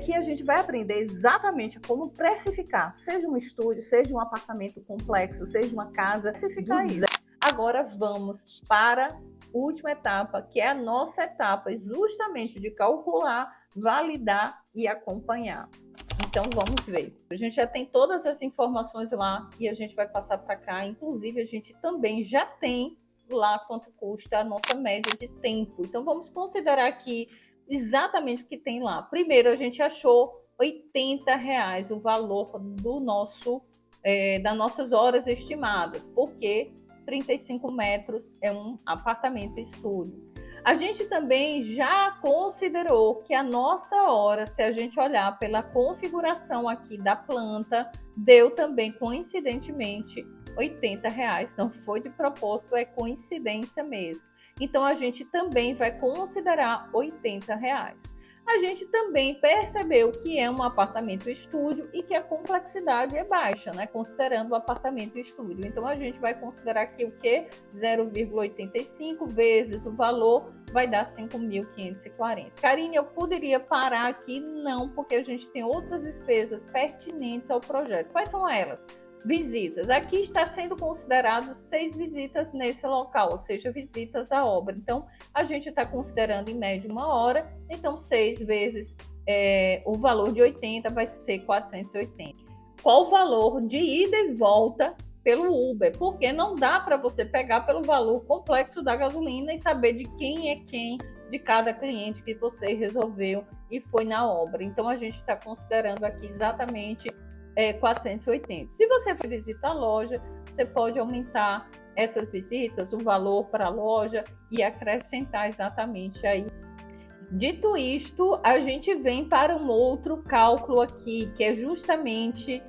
aqui a gente vai aprender exatamente como precificar, seja um estúdio, seja um apartamento complexo, seja uma casa, precificar isso. Agora vamos para a última etapa, que é a nossa etapa justamente de calcular, validar e acompanhar. Então vamos ver. A gente já tem todas as informações lá e a gente vai passar para cá. Inclusive a gente também já tem lá quanto custa a nossa média de tempo. Então vamos considerar aqui exatamente o que tem lá. Primeiro a gente achou R$ 80 o valor do nosso das nossas horas estimadas, porque 35 metros é um apartamento estúdio. A gente também já considerou que a nossa hora, se a gente olhar pela configuração aqui da planta, deu também, coincidentemente, R$ 80. Não foi de propósito, é coincidência mesmo. Então, a gente também vai considerar R$ 80. A gente também percebeu que é um apartamento estúdio e que a complexidade é baixa, né? Considerando o apartamento estúdio. Então, a gente vai considerar aqui o quê? 0,85 vezes o valor vai dar 5.540. Karine, eu poderia parar aqui? Não, porque a gente tem outras despesas pertinentes ao projeto. Quais são elas? Visitas. Aqui está sendo considerado 6 visitas nesse local, ou seja, visitas à obra. Então, a gente está considerando em média 1 hora, então 6 vezes o valor de 80 vai ser 480. Qual o valor de ida e volta pelo Uber? Porque não dá para você pegar pelo valor complexo da gasolina e saber de quem é quem, de cada cliente que você resolveu e foi na obra. Então, a gente está considerando aqui exatamente 480. Se você for visitar a loja, você pode aumentar essas visitas, o valor para a loja e acrescentar exatamente aí. Dito isto, a gente vem para um outro cálculo aqui, que é justamente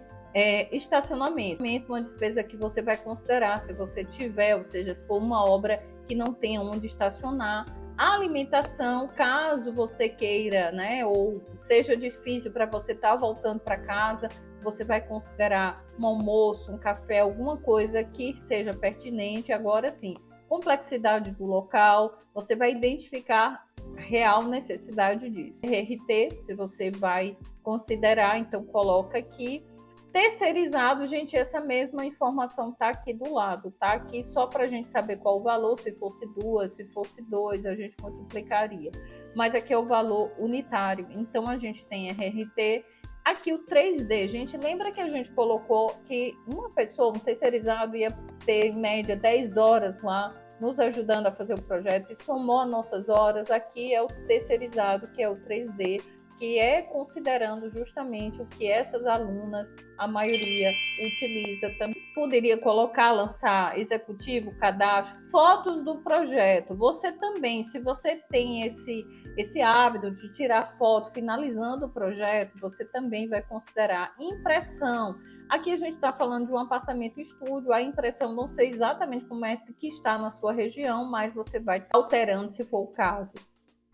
estacionamento. Uma despesa que você vai considerar se você tiver, ou seja, se for uma obra que não tenha onde estacionar. A alimentação, caso você queira, né, ou seja difícil para você estar voltando para casa, você vai considerar um almoço, um café, alguma coisa que seja pertinente. Agora sim, complexidade do local, você vai identificar a real necessidade disso. RRT, se você vai considerar, então coloca aqui. Terceirizado, gente, essa mesma informação tá aqui do lado, tá aqui só para a gente saber qual o valor. Se fosse 2, se fosse 2, a gente multiplicaria. Mas aqui é o valor unitário, então a gente tem RRT. Aqui o 3D, gente, lembra que a gente colocou que uma pessoa, um terceirizado, ia ter em média 10 horas lá nos ajudando a fazer o projeto e somou as nossas horas. Aqui é o terceirizado, que é o 3D, que é considerando justamente o que essas alunas, a maioria, utiliza também. Poderia colocar, lançar executivo, cadastro, fotos do projeto. Você também, se você tem esse hábito de tirar foto finalizando o projeto, você também vai considerar impressão. Aqui a gente está falando de um apartamento estúdio, a impressão não sei exatamente como é que está na sua região, mas você vai alterando se for o caso.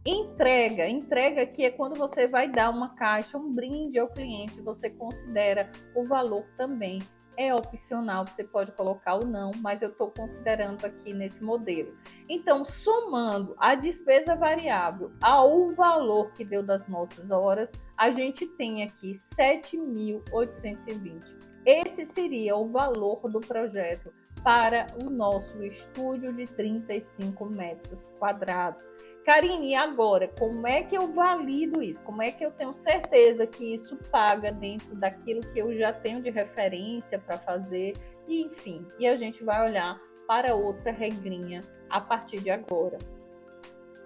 Entrega que é quando você vai dar uma caixa, um brinde ao cliente, você considera o valor também. É opcional, você pode colocar ou não, mas eu estou considerando aqui nesse modelo. Então, somando a despesa variável ao valor que deu das nossas horas, a gente tem aqui 7.820. Esse seria o valor do projeto para o nosso estúdio de 35 metros quadrados. Karine, e agora, como é que eu valido isso? Como é que eu tenho certeza que isso paga dentro daquilo que eu já tenho de referência para fazer? E, enfim, e a gente vai olhar para outra regrinha a partir de agora.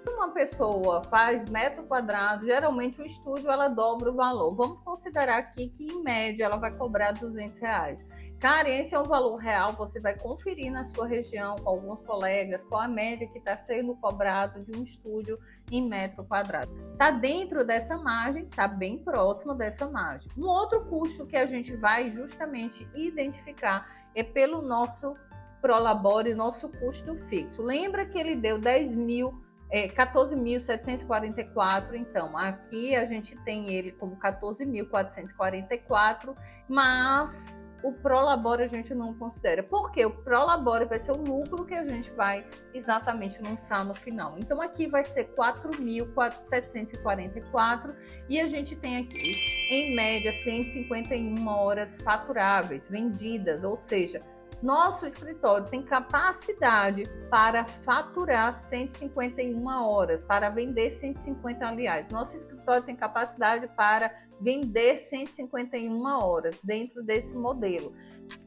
Quando uma pessoa faz metro quadrado, geralmente o estúdio ela dobra o valor. Vamos considerar aqui que, em média, ela vai cobrar R$200. Cara, esse é o valor real, você vai conferir na sua região com alguns colegas qual a média que está sendo cobrado de um estúdio em metro quadrado. Está dentro dessa margem, está bem próximo dessa margem. Um outro custo que a gente vai justamente identificar é pelo nosso Prolabore, nosso custo fixo. Lembra que ele deu 10 mil 14.744, então aqui a gente tem ele como 14.444, mas o Prolabore a gente não considera, porque o Prolabore vai ser o lucro que a gente vai exatamente lançar no final. Então aqui vai ser 4.744 e a gente tem aqui, em média, 151 horas faturáveis, vendidas, ou seja, nosso escritório tem capacidade para faturar 151 horas, para vender 150, aliás. Nosso escritório tem capacidade para vender 151 horas dentro desse modelo.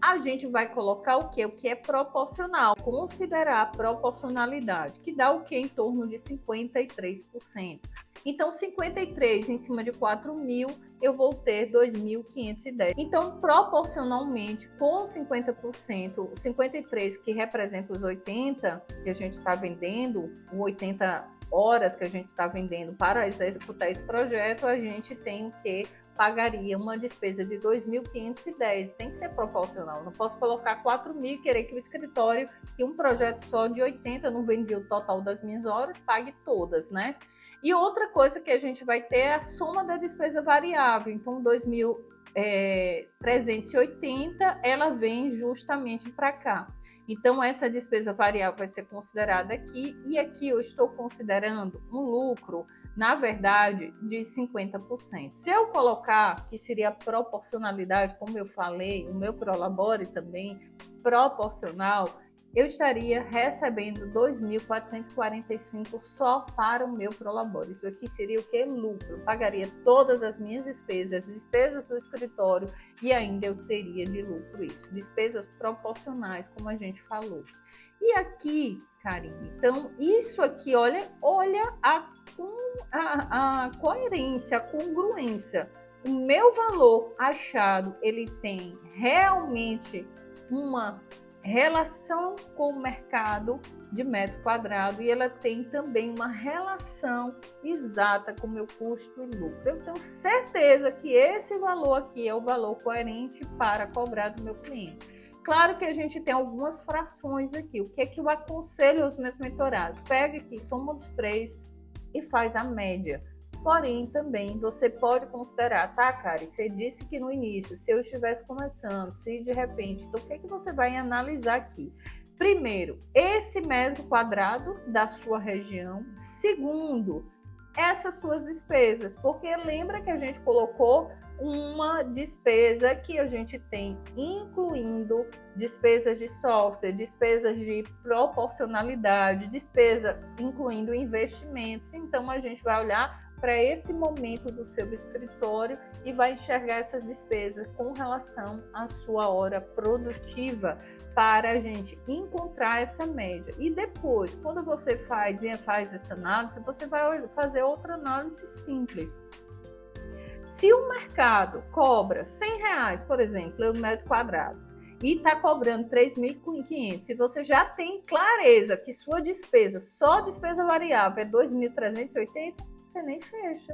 A gente vai colocar o quê? O que é proporcional, considerar a proporcionalidade, que dá o quê? Em torno de 53%. Então, 53 em cima de 4.000, eu vou ter 2.510. Então, proporcionalmente, com 50%, 53 que representa os 80 que a gente está vendendo, o 80 horas que a gente está vendendo para executar esse projeto, a gente tem o que? Pagaria uma despesa de 2.510. Tem que ser proporcional. Não posso colocar 4.000 e querer que o escritório, que um projeto só de 80, não vendi o total das minhas horas, pague todas, né? E outra coisa que a gente vai ter é a soma da despesa variável. Então, 2.380, ela vem justamente para cá. Então, essa despesa variável vai ser considerada aqui. E aqui eu estou considerando um lucro, na verdade, de 50%. Se eu colocar que seria a proporcionalidade, como eu falei, o meu Prolabore também, proporcional, eu estaria recebendo 2.445 só para o meu Prolabore. Isso aqui seria o que? Lucro. Eu pagaria todas as minhas despesas, despesas do escritório, e ainda eu teria de lucro isso. Despesas proporcionais, como a gente falou. E aqui, Karine, então, isso aqui, olha a coerência, a congruência. O meu valor achado, ele tem realmente uma relação com o mercado de metro quadrado e ela tem também uma relação exata com o meu custo e lucro. Eu tenho certeza que esse valor aqui é o valor coerente para cobrar do meu cliente. Claro que a gente tem algumas frações aqui. O que é que eu aconselho aos meus mentorados? Pega aqui, soma os três e faz a média. Porém, também você pode considerar, tá, Kari? Você disse que no início, se eu estivesse começando, se de repente, então o que é que você vai analisar aqui? Primeiro, esse metro quadrado da sua região. Segundo, essas suas despesas, porque lembra que a gente colocou uma despesa que a gente tem, incluindo despesas de software, despesas de proporcionalidade, despesa incluindo investimentos. Então, a gente vai olhar para esse momento do seu escritório e vai enxergar essas despesas com relação à sua hora produtiva para a gente encontrar essa média. E depois, quando você faz essa análise, você vai fazer outra análise simples. Se o mercado cobra R$100, por exemplo, o metro quadrado, e está cobrando 3.500, se você já tem clareza que sua despesa, só despesa variável, é 2.380, você nem fecha.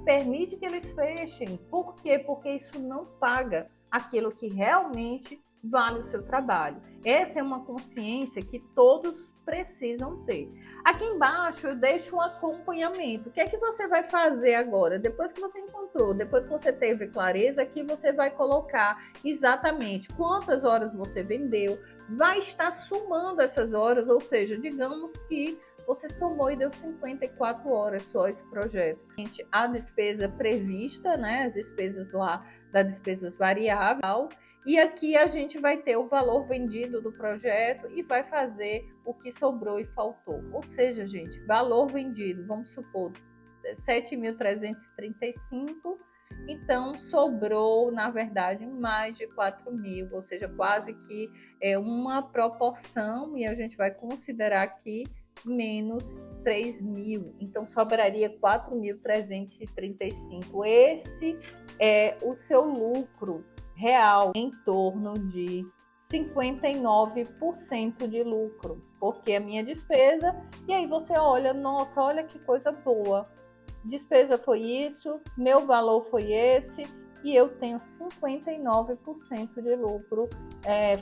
Permite que eles fechem. Por quê? Porque isso não paga aquilo que realmente vale o seu trabalho. Essa é uma consciência que todos precisam ter. Aqui embaixo eu deixo um acompanhamento. O que é que você vai fazer agora? Depois que você encontrou, depois que você teve clareza, aqui você vai colocar exatamente quantas horas você vendeu, vai estar somando essas horas, ou seja, digamos que você somou e deu 54 horas só esse projeto. A despesa prevista, né, as despesas lá da despesas variável, e aqui a gente vai ter o valor vendido do projeto e vai fazer o que sobrou e faltou. Ou seja, gente, valor vendido, vamos supor, 7.335, então sobrou, na verdade, mais de 4.000, ou seja, quase que é uma proporção, e a gente vai considerar aqui menos 3.000, então sobraria 4.335. Esse é o seu lucro real, em torno de 59% de lucro, porque a minha despesa, e aí você olha, nossa, olha que coisa boa, despesa foi isso, meu valor foi esse, e eu tenho 59% de lucro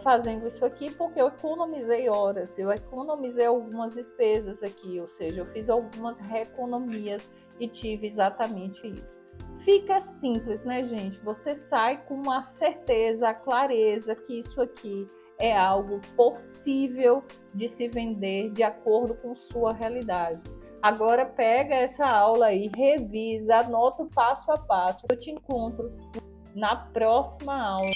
fazendo isso aqui, porque eu economizei horas, eu economizei algumas despesas aqui, ou seja, eu fiz algumas reeconomias e tive exatamente isso. Fica simples, né, gente? Você sai com a certeza, a clareza que isso aqui é algo possível de se vender de acordo com sua realidade. Agora pega essa aula aí, revisa, anota o passo a passo. Eu te encontro na próxima aula.